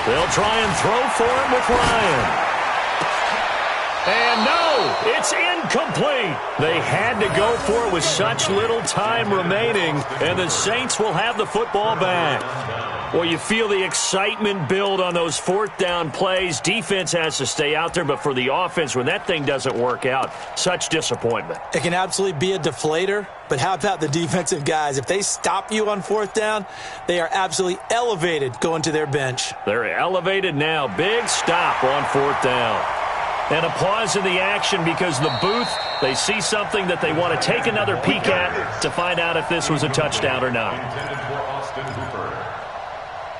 They'll try and throw for him with Ryan. And no, it's incomplete. They had to go for it with such little time remaining, and the Saints will have the football back. Well, you feel the excitement build on those 4th down plays. Defense has to stay out there, but for the offense, when that thing doesn't work out, such disappointment. It can absolutely be a deflator, but how about the defensive guys? If they stop you on 4th down, they are absolutely elevated going to their bench. They're elevated now. Big stop on 4th down. And a pause in the action because the booth, they see something that they want to take another peek at to find out if this was a touchdown or not.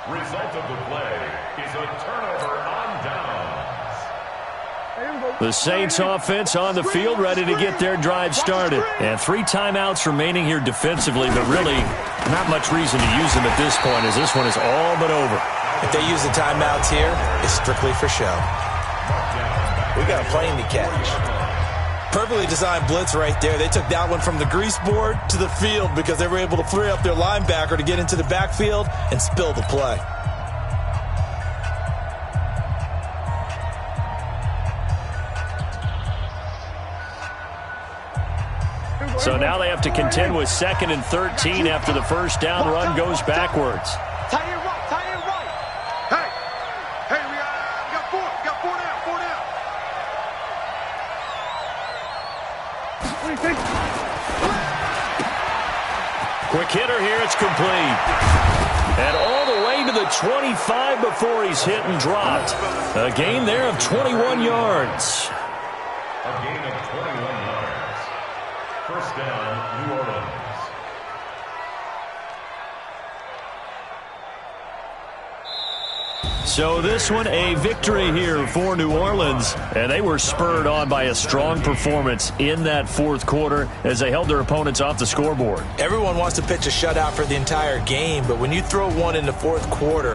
Result of the play is a turnover on downs. The Saints offense on the field, ready to get their drive started. And 3 timeouts remaining here defensively, but really not much reason to use them at this point as this one is all but over. If they use the timeouts here, it's strictly for show. We got a plane to catch. Perfectly designed blitz right there. They took that one from the grease board to the field because they were able to free up their linebacker to get into the backfield and spill the play. So now they have to contend with 2nd and 13 after the first down run goes backwards. Tie it right, tie it right. Hey, we got 4. We got 4 down, 4 down. Quick hitter here, it's complete. And all the way to the 25 before he's hit and dropped. A gain there of 21 yards. A gain of 21 yards. First down, New Orleans. So this one, a victory here for New Orleans. And they were spurred on by a strong performance in that 4th quarter as they held their opponents off the scoreboard. Everyone wants to pitch a shutout for the entire game, but when you throw one in the 4th quarter,